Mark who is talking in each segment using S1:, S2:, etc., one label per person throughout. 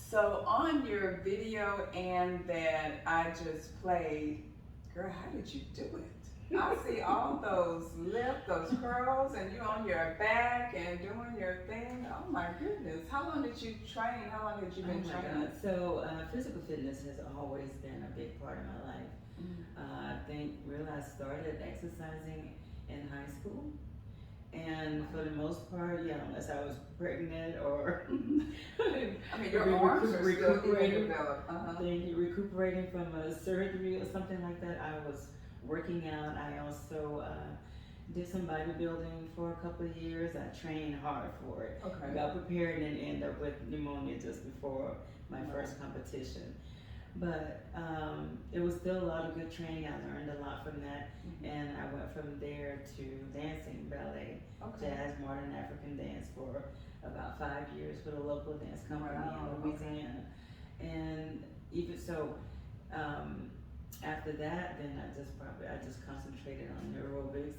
S1: So on your video and that I just played, girl, how did you do it? I see all those lift, those curls, and you on your back and doing your thing. Oh my goodness. How long did you train? How long had you been
S2: Oh my
S1: training?
S2: God. So physical fitness has always been a big part of my life. I think really I started exercising in high school. And for the most part, yeah, unless I was pregnant or
S1: I mean, your arms are still being developed.
S2: thank you, recuperating from a surgery or something like that, I was working out. I also did some bodybuilding for a couple of years. I trained hard for it.
S1: Okay.
S2: Got prepared and ended up with pneumonia just before my first competition. But it was still a lot of good training. I learned a lot from that. And I went from there to dancing, ballet, jazz, modern African dance for about 5 years with a local dance company in Louisiana. And even so, after that, then I just concentrated on aerobics,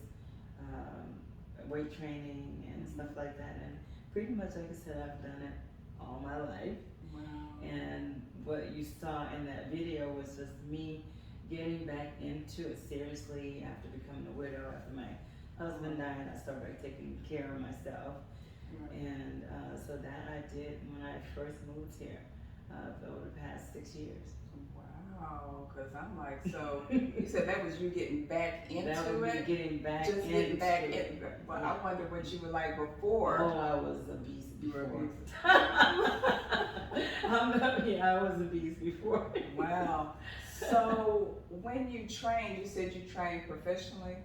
S2: weight training, and stuff like that. And pretty much, like I said, I've done it all my life.
S1: Wow.
S2: And what you saw in that video was just me getting back into it seriously after becoming a widow. After my husband died, I started taking care of myself. And so that I did when I first moved here over the past 6 years.
S1: Wow, because I'm like, so you said that was you getting back into
S2: that was
S1: it?
S2: Me getting back
S1: just
S2: into
S1: getting back
S2: it.
S1: in. Well, I wonder what you were like before.
S2: Oh, I was a beast before.
S1: You were a beast.
S2: I was a beast before.
S1: Wow. So when you trained, you said you trained professionally?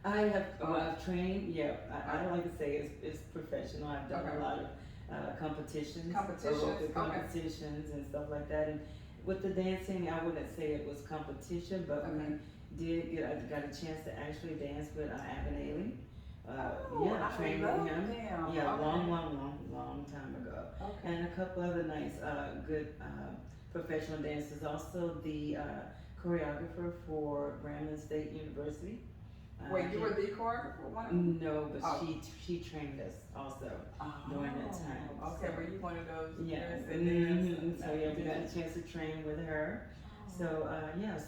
S2: I've trained, yeah, I don't like to say it's professional. I've done a lot of competitions, aerobic competitions and stuff like that. And with the dancing, I wouldn't say it was competition, but I got a chance to actually dance with Avin Ailey. I trained with him. Yeah, long time ago. And a couple other nice, good professional dancers. Also the choreographer for Grambling State University.
S1: Wait, you were the choreographer for one?
S2: No, but she trained us also during that time.
S1: Okay, were you one of those?
S2: Yeah. So yeah, we got a chance to train with her. So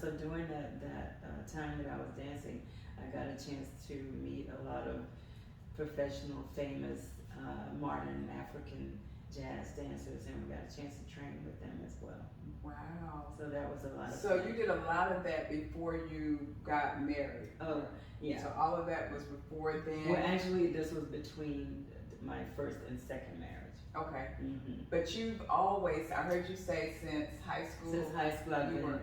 S2: so during that time that I was dancing, I got a chance to meet a lot of professional, famous, modern African jazz dancers, and we got a chance to train with them as well.
S1: Wow.
S2: So that was a lot of
S1: So
S2: fun.
S1: you did a lot of that before you got married?
S2: Oh, yeah.
S1: So all of that was before then?
S2: Well, actually, this was between my first and second marriage.
S1: Okay. But you've always, I heard you say since high school.
S2: Since high school, I've been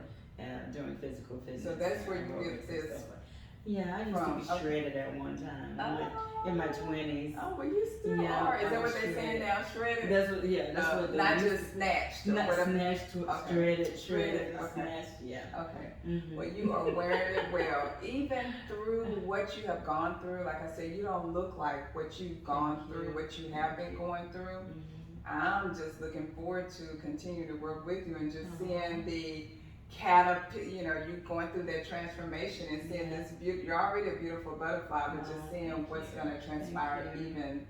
S2: doing physical fitness.
S1: So that's where you did this.
S2: Yeah, I used to be shredded at one time. In my 20s.
S1: Oh, well, you still are. Is that what they're saying now? Shredded?
S2: That's what.
S1: Not just snatched.
S2: Not snatched, shredded,
S1: Okay.
S2: snatched. Yeah.
S1: Okay. Well, you are wearing it well. Even through what you have gone through, like I said, you don't look like what you've gone through, what you have been going through. I'm just looking forward to continue to work with you and just seeing the you going through that transformation and seeing this beauty. You're already a beautiful butterfly, but just seeing what's going to transpire even,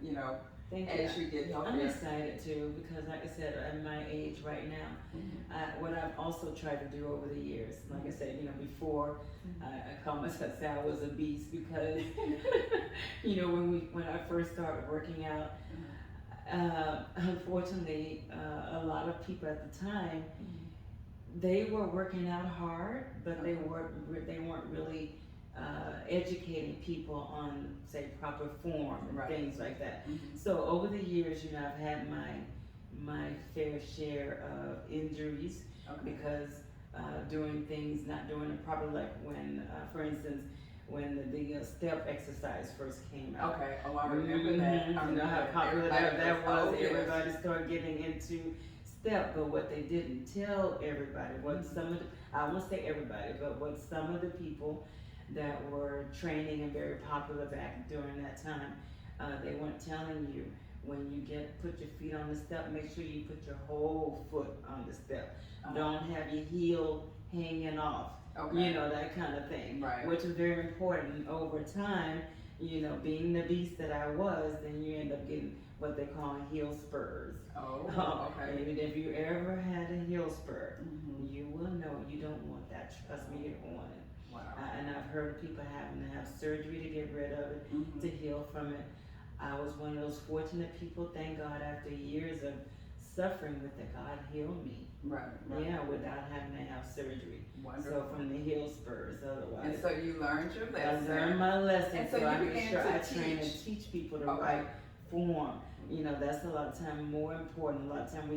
S1: as you get healthier.
S2: I'm excited too because, like I said, at my age right now, what I've also tried to do over the years, like I said, before I call myself, say I was a beast because, when I first started working out, unfortunately, a lot of people at the time, they were working out hard, but they weren't really educating people on, say, proper form and things like that. So over the years, I've had my fair share of injuries because doing things, not doing it properly, like when, for instance, when the step exercise first came out.
S1: Okay, I remember that.
S2: You know how popular that was. Everybody started getting into step, but what they didn't tell everybody, I won't say everybody, but what some of the people that were training and very popular back during that time, they weren't telling you when you put your feet on the step, make sure you put your whole foot on the step. Don't have your heel hanging off, that kind of thing, which is very important over time. Being the beast that I was, then you end up getting what they call heel spurs.
S1: Oh, okay.
S2: And if you ever had a heel spur,
S1: Mhm.
S2: you will know you don't want that. Trust me, you don't want it.
S1: Wow.
S2: And I've heard of people having to have surgery to get rid of it, to
S1: Mhm.
S2: heal from it. I was one of those fortunate people, thank God, after years of suffering with it, God healed me.
S1: Right. Right.
S2: Yeah, without having to have surgery.
S1: Wonderful.
S2: So from the heel spurs, otherwise.
S1: And so you learned your
S2: I
S1: lesson.
S2: learned my lesson,
S1: And so
S2: so I
S1: you
S2: make
S1: began
S2: sure
S1: to
S2: I train and
S1: teach.
S2: teach people the
S1: Okay.
S2: right form. You know, that's a lot of time more important. A lot of time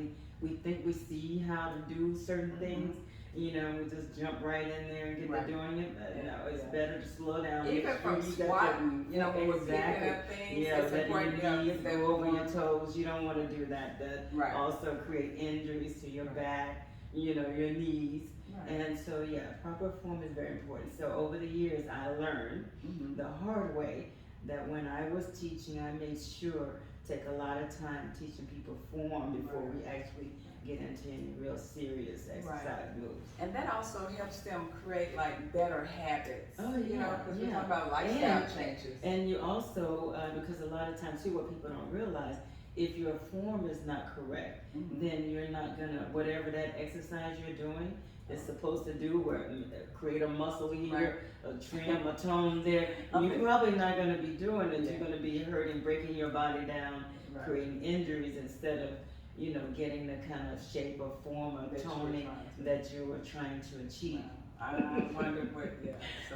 S2: we think we see how to do certain
S1: Mhm.
S2: things. You know, we just jump right in there and get
S1: Right.
S2: to doing it. But no, it's
S1: Yeah.
S2: better to slow down.
S1: Even
S2: Make
S1: from
S2: sure you got
S1: squatting, you know, when we're picking
S2: Exactly.
S1: up things,
S2: Yeah,
S1: it's
S2: letting
S1: important,
S2: your
S1: you know,
S2: knees
S1: that
S2: go over
S1: we
S2: your toes. You don't want to do that. That
S1: Right.
S2: also create injuries to your back, you know, your knees.
S1: Right.
S2: And so, yeah, proper form is very important. So over the years, I learned
S1: Mhm.
S2: the hard way that when I was teaching, I made sure take a lot of time teaching people form before we actually get into any real serious exercise moves.
S1: And that also helps them create like better habits.
S2: Oh,
S1: You know,
S2: yeah,
S1: because we're
S2: yeah.
S1: talking about lifestyle changes.
S2: And you also, because a lot of times too, what people don't realize, if your form is not correct,
S1: Mhm.
S2: then you're not gonna, whatever that exercise you're doing is supposed to do, where create a muscle here, a trim, a tone there,
S1: Okay.
S2: you're probably not gonna be doing it.
S1: Yeah.
S2: You're gonna be hurting, breaking your body down,
S1: Right.
S2: creating injuries instead of, you know, getting the kind of shape or form or
S1: That you were
S2: toning
S1: trying to-
S2: that you were trying to achieve.
S1: I wonder what, yeah, so.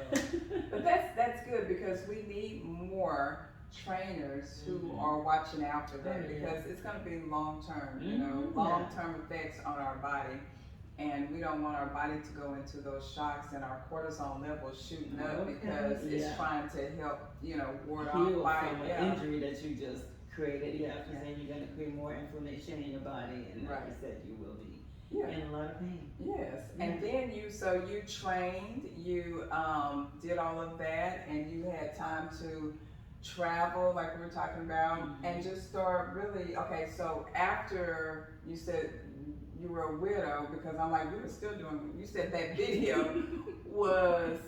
S1: But that's good because we need more trainers who
S2: Mhm.
S1: are watching out for that
S2: Oh, yeah.
S1: because it's gonna be long term, you know,
S2: Mhm,
S1: long term effects on our body. And we don't want our body to go into those shocks and our cortisol levels shooting up
S2: Okay,
S1: because it's
S2: yeah.
S1: trying to help, you know, ward
S2: Heal
S1: off
S2: from
S1: by,
S2: an
S1: yeah.
S2: injury that you just created, yeah, because
S1: Yeah.
S2: then you're gonna create more inflammation in your body, and like
S1: Right.
S2: you said, you will be
S1: Yeah.
S2: in a lot of pain.
S1: Yes, and then you trained, you did all of that, and you had time to travel, like we were talking about,
S2: Mhm.
S1: and just start really. Okay, so after you said you were a widow, because I'm like, we were still doing. You said that video was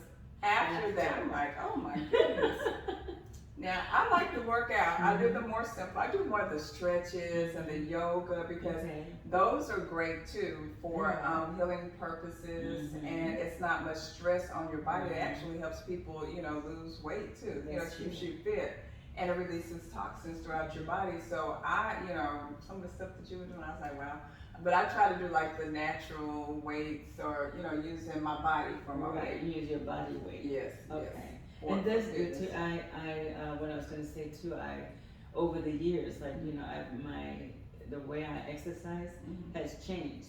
S1: after that. I'm like, oh my goodness. Now I like to work out. I do the more simple. I do more of the stretches and the yoga because
S2: Okay.
S1: those are great too for
S2: Yeah.
S1: healing purposes,
S2: Mhm.
S1: and it's not much stress on your body. It
S2: Mhm.
S1: actually helps people, you know, lose weight too. You know,
S2: That's
S1: keeps
S2: true.
S1: you fit, and it releases toxins throughout your body. So I, you know, some of the stuff that you were doing, I was like, wow. But I try to do like the natural weights, or you know, using my body for my
S2: Right,
S1: weight.
S2: use your body weight.
S1: Yes.
S2: Okay.
S1: Yes.
S2: And that's
S1: For
S2: good too.
S1: fitness.
S2: What I was gonna say too, over the years, like, you know, the way I exercise
S1: Mhm.
S2: has changed.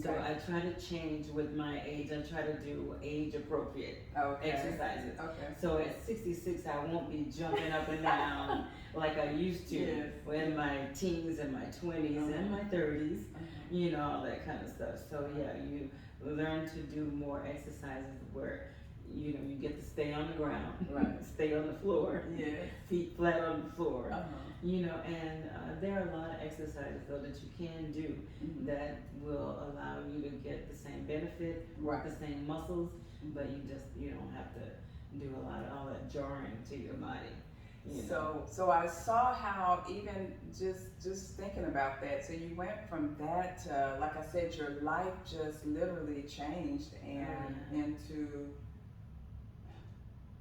S2: So
S1: Okay.
S2: I try to change with my age. I try to do age appropriate
S1: Okay.
S2: exercises.
S1: Okay.
S2: So at 66, I won't be jumping up and down like I used to
S1: Yes.
S2: in my teens and my 20s and my 30s,
S1: Mhm.
S2: you know, all that kind of stuff. So yeah, you learn to do more exercises where, you know, you get to stay on the ground,
S1: Right.
S2: stay on the floor,
S1: Yes.
S2: feet flat on the floor.
S1: Uh-huh.
S2: You know, and there are a lot of exercises though that you can do
S1: Mhm.
S2: that will allow you to get the same benefit, work
S1: Right.
S2: the same muscles, but you don't have to do a lot of all that jarring to your body. You know?
S1: So I saw how even just thinking about that. So you went from that to, like I said, your life just literally changed and into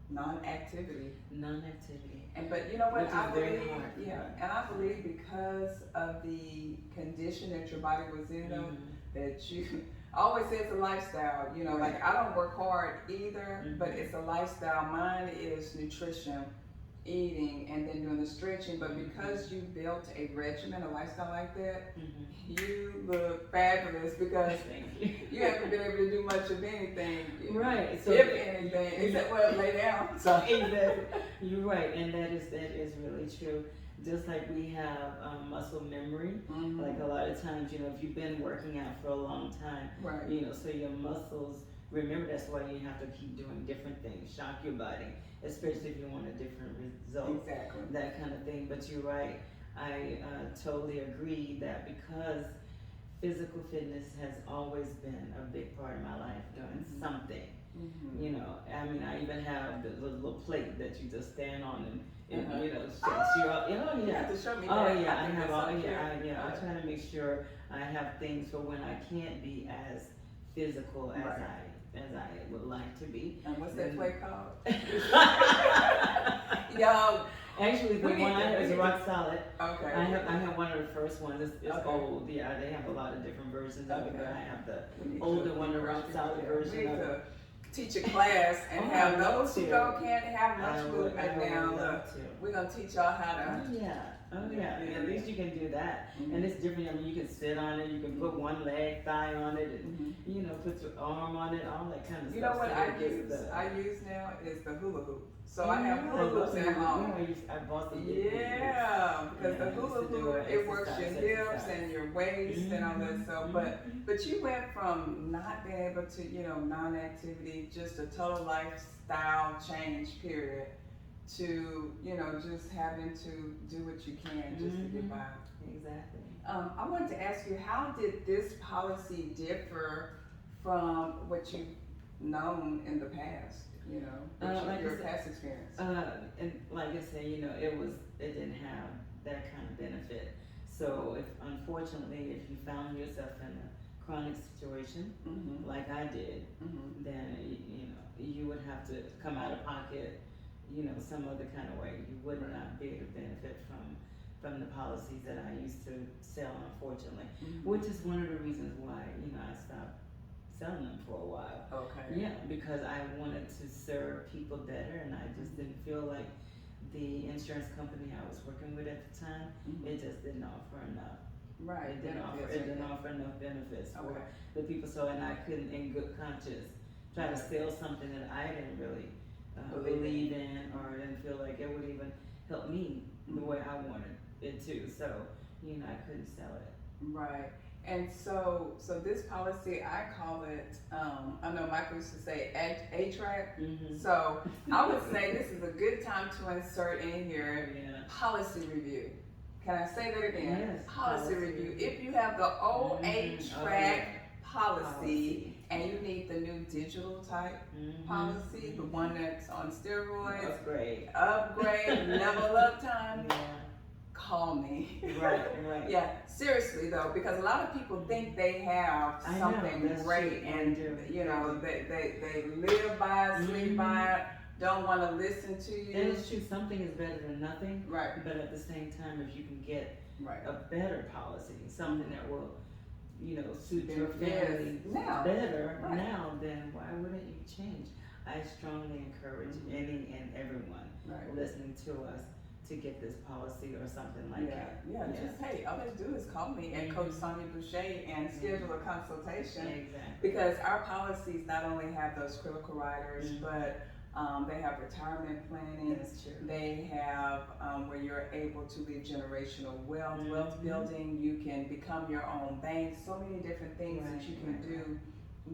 S1: non-activity.
S2: Non-activity.
S1: But you know what?
S2: Which is
S1: I
S2: very
S1: believe,
S2: hard.
S1: yeah, and I believe because of the condition that your body was in, though,
S2: Mhm.
S1: that you I always say it's a lifestyle. You know, like I don't work hard either, but it's a lifestyle. Mine is nutrition, eating, and then doing the stretching. But because you built a regimen, a lifestyle like that,
S2: Mhm.
S1: you look fabulous because
S2: Thank you.
S1: you haven't been able to do much of anything.
S2: Right. So
S1: If anything, except well, lay down. So
S2: exactly. You're right, and that is really true. Just like we have muscle memory,
S1: Mhm.
S2: like a lot of times, you know, if you've been working out for a long time,
S1: Right.
S2: you know, so your muscles remember. That's why you have to keep doing different things, shock your body, especially if you want a different result,
S1: Exactly.
S2: that kind of thing. But you're right. I totally agree that because physical fitness has always been a big part of my life, doing something.
S1: Mhm.
S2: You know, I mean, I even have the little plate that you just stand on, and and,
S1: Uh-huh.
S2: you know, sets you up. Oh
S1: You
S2: yeah.
S1: have to show me
S2: Oh
S1: that.
S2: yeah, I
S1: think
S2: have
S1: that's
S2: all,
S1: so cute.
S2: I try to make sure I have things for when I can't be as physical as
S1: Right.
S2: I would like to be.
S1: And what's that
S2: And-
S1: play called? Y'all,
S2: Actually, the
S1: We need
S2: one I
S1: to-
S2: have
S1: we
S2: is
S1: need
S2: rock solid.
S1: okay.
S2: I have one of the first ones. It's
S1: Okay.
S2: old. Yeah, they have a lot of different versions of it, but
S1: Okay.
S2: I have the
S1: We need
S2: older
S1: to
S2: one, the rock
S1: encourage
S2: solid
S1: people.
S2: version
S1: We need
S2: of
S1: to
S2: it.
S1: teach a class and
S2: Oh,
S1: have
S2: I'd love
S1: those who
S2: to.
S1: go can't have much
S2: I
S1: food.
S2: would
S1: And now
S2: love
S1: look,
S2: to.
S1: we're gonna teach y'all how
S2: Oh
S1: to.
S2: yeah, oh yeah.
S1: Yeah.
S2: At least you can do that,
S1: Mhm.
S2: and it's different. I mean, you can sit on it. You can put one leg, thigh on it, and
S1: Mhm.
S2: you know, put your arm on it, all that kind of
S1: You
S2: stuff.
S1: know what
S2: so
S1: I
S2: it gets
S1: use?
S2: the-
S1: I use now is the hula hoop. So I have
S2: Yeah,
S1: hula hoops
S2: I
S1: at
S2: love
S1: home.
S2: it. I bought some. big hula hoops.
S1: Yeah, because
S2: Yeah,
S1: the
S2: I used
S1: hula
S2: to do
S1: hoop,
S2: it,
S1: it works your
S2: exercise,
S1: hips
S2: exercise.
S1: and your waist and all that stuff.
S2: Mhm.
S1: But you went from not being able to, non-activity, just a total lifestyle change period, to, just having to do what you can just to get by.
S2: Exactly.
S1: I wanted to ask you, how did this policy differ from what you've known in the past?
S2: Like
S1: Your
S2: I said,
S1: past experience.
S2: And like I said, it didn't have that kind of benefit. So unfortunately, if you found yourself in a chronic situation,
S1: Mm-hmm.
S2: like I did,
S1: Mm-hmm.
S2: then, you would have to come out of pocket, some other kind of way. You would
S1: Right.
S2: not be able to benefit from the policies that I used to sell, unfortunately,
S1: Mm-hmm.
S2: which is one of the reasons why, I stopped selling them for a while.
S1: Okay.
S2: Yeah, because I wanted to serve people better, and I just didn't feel like the insurance company I was working with at the time,
S1: Mhm.
S2: it just didn't offer enough.
S1: Right.
S2: It didn't offer enough benefits for
S1: Okay.
S2: the people. So, and I couldn't, in good conscience, try to sell something that I didn't really believe in, or didn't feel like it would even help me the way I wanted it to. So, I couldn't sell it.
S1: Right. And so this policy, I call it, I know Michael used to say A-track.
S2: Mm-hmm.
S1: So I would say this is a good time to insert in here
S2: Yeah.
S1: policy review. Can I say that again?
S2: Yes,
S1: Policy
S2: policy
S1: review.
S2: review.
S1: If you have the old
S2: Mhm.
S1: A-track policy and you need the new digital type
S2: Mhm.
S1: policy, the one that's on steroids,
S2: Upgrade.
S1: upgrade, level up time,
S2: Yeah.
S1: call me.
S2: Right.
S1: Yeah, seriously though, because a lot of people think they have
S2: I know,
S1: something
S2: that's
S1: great,
S2: true.
S1: and
S2: They do.
S1: they live by it, sleep
S2: Mhm.
S1: by it, don't want to listen to
S2: And
S1: you.
S2: it's true, something is better than nothing,
S1: Right,
S2: but at the same time, if you can get
S1: right.
S2: a better policy, something that will, suit your
S1: Yes,
S2: family
S1: now.
S2: better
S1: Right.
S2: now, then why wouldn't you change? I strongly encourage any and everyone
S1: Right.
S2: listening to us to get this policy or something like
S1: Yeah,
S2: that.
S1: yeah, just hey, all they do is call me and
S2: Mhm.
S1: Coach Sonia Boucher and schedule a consultation.
S2: Exactly.
S1: Because our policies not only have those critical riders,
S2: Mhm.
S1: but they have retirement planning.
S2: That's true.
S1: They have where you're able to leave generational wealth, wealth
S2: Mhm.
S1: building. You can become your own bank. So many different things that you can
S2: Right.
S1: do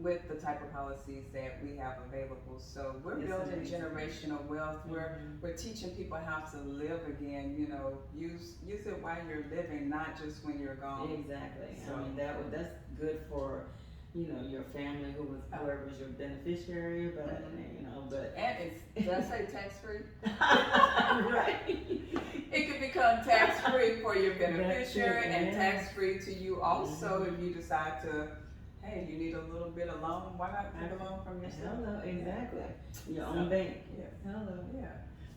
S1: with the type of policies that we have available. So we're
S2: It's
S1: building
S2: amazing.
S1: generational wealth.
S2: Mhm.
S1: We're teaching people how to live again. Use it while you're living, not just when you're gone.
S2: Exactly.
S1: So-
S2: I mean, that's good for, your family, whoever's your beneficiary, but, but.
S1: And it's, did I say tax free?
S2: Right.
S1: It can become tax free for your beneficiary
S2: That's it,
S1: and
S2: yeah.
S1: tax free to you also
S2: Mhm.
S1: if you decide to, hey, you need a little bit of loan, why not take a loan from yourself?
S2: Hello, exactly. Your
S1: So,
S2: own bank.
S1: Yeah.
S2: Hello.
S1: Yeah.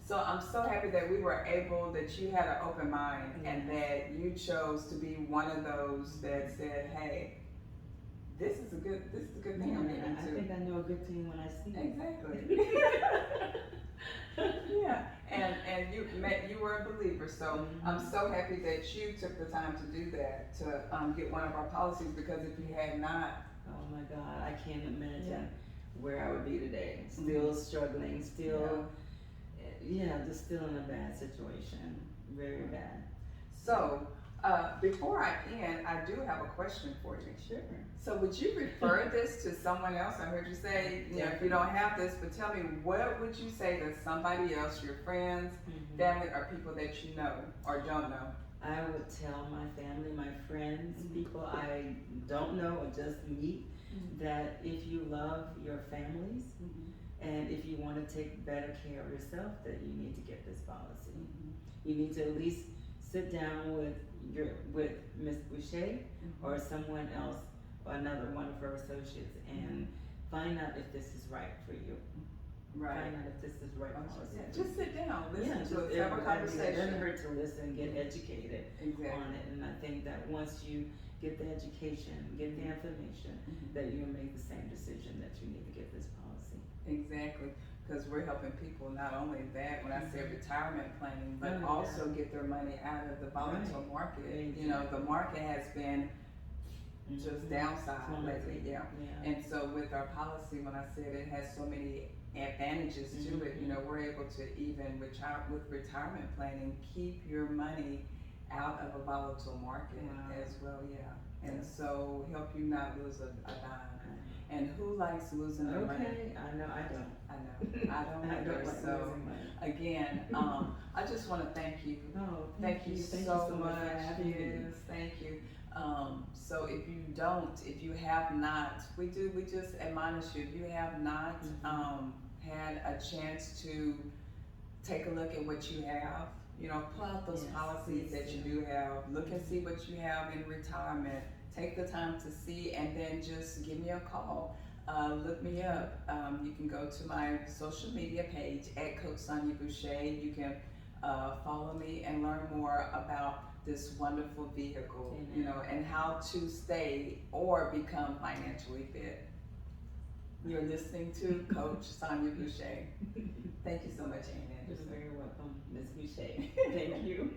S1: So I'm so happy that we were able, that you had an open mind and that you chose to be one of those that said, hey, this is a good thing I'm getting
S2: I
S1: into.
S2: think I know a good thing when I see it.
S1: Exactly. Yeah, and you were a believer, so I'm so happy that you took the time to do that, to get one of our policies, because if you had not,
S2: Oh my God, I can't imagine
S1: Yeah.
S2: where I would be today. Still struggling, still, just still in a bad situation. Very bad.
S1: so, before I end, I do have a question for you.
S2: Sure.
S1: So would you refer this to someone else? I heard you say, if you don't have this, but tell me, what would you say to somebody else, your friends,
S2: Mhm.
S1: family, or people that you know or don't know?
S2: I would tell my family, my friends,
S1: Mhm.
S2: people I don't know or just meet,
S1: Mhm.
S2: that if you love your families, And if you want to take better care of yourself, then you need to get this policy.
S1: Mhm.
S2: You need to at least sit down with Miss Boucher or someone else or another one of her associates and find out if this is right for you.
S1: Right.
S2: Find out if this is right policy.
S1: Yeah, just sit down, listen
S2: Yeah,
S1: to
S2: just
S1: us, have a
S2: It
S1: conversation.
S2: doesn't hurt to listen, get educated
S1: Exactly.
S2: on it, and I think that once you get the education, get the information, that you'll make the same decision that you need to get this policy.
S1: Exactly, because we're helping people not only that, when I say retirement planning, but
S2: Oh, yeah.
S1: also get their money out of the volatile market.
S2: Exactly.
S1: You know, the market has been just
S2: Mhm.
S1: downside
S2: Plummeting.
S1: lately, yeah.
S2: Yeah.
S1: And so with our policy, when I said it has so many advantages to it, you know, we're able to even with retirement planning, keep your money out of a volatile market
S2: Wow.
S1: as well, yeah. And
S2: Yes.
S1: so help you not lose a dime. And who likes losing their money?
S2: Okay, I know, I don't.
S1: I know, I don't
S2: I
S1: either,
S2: don't like
S1: so
S2: losing money.
S1: again, I just wanna thank you.
S2: Oh,
S1: Thank you
S2: Thank
S1: so
S2: you
S1: much,
S2: for having me.
S1: yes, thank you. So if you have not, we just admonish you, if you have not, had a chance to take a look at what you have, you know, pull out those
S2: Yes,
S1: policies
S2: please
S1: that you
S2: do.
S1: do have, look and see what you have in retirement, take the time to see, and then just give me a call. Look me up. You can go to my social media page at Coach Sonia Boucher. You can follow me and learn more about this wonderful vehicle, you know, and how to stay or become financially fit. You're listening to Coach Sonia Boucher. Thank you so much, Ann
S2: You're
S1: Anderson.
S2: very welcome, Ms. Boucher. Thank you.